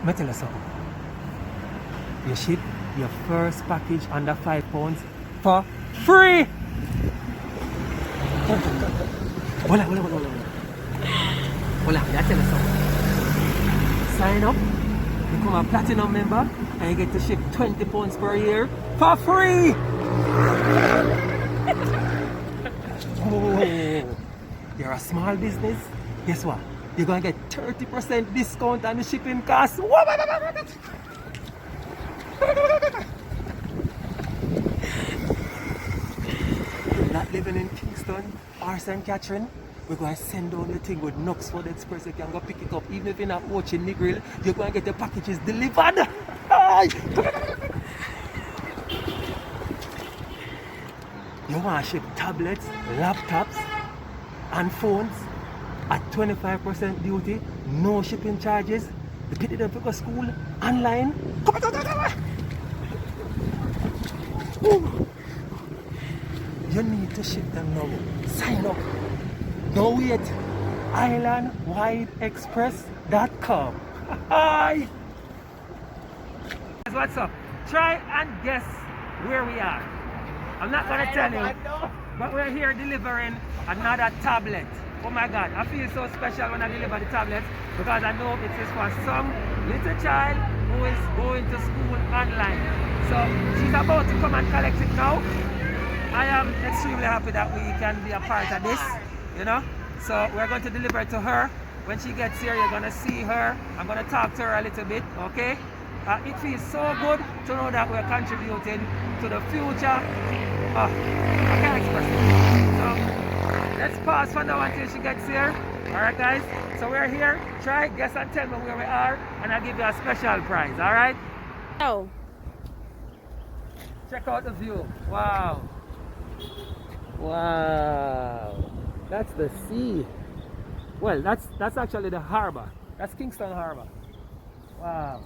me tell you something. You ship your first package under £5 for free. Hold on. I tell you something. Sign up, become a platinum member, and you get to ship £20 per year for free. Oh, you're a small business. Guess what? You're gonna get 30% discount on the shipping costs. Not living in Kingston or St. Catherine, we're going to send down the thing with Knoxford Express. You can go pick it up. Even if you're not watching Negril, you're going to get the packages delivered. You want to ship tablets, laptops, and phones at 25% duty, no shipping charges. The kids don't go to school online. You need to ship them now. Sign up. No wait. Islandwideexpress.com. Hi. What's up? Try and guess where we are. I'm not gonna tell you, but we're here delivering another tablet. Oh my God, I feel so special when I deliver the tablet because I know it is for some little child who is going to school online. So she's about to come and collect it now. I am extremely happy that we can be a part of this, you know. So we're going to deliver it to her. When she gets here, you're gonna see her. I'm gonna talk to her a little bit, okay? It feels so good to know that we're contributing to the future. I can't express it. So let's pause for now until she gets here. Alright guys, so we're here. Try, guess and tell me where we are, and I'll give you a special prize, alright? Oh. Check out the view. Wow. That's the sea. Well, that's actually the harbor. That's Kingston Harbor. Wow.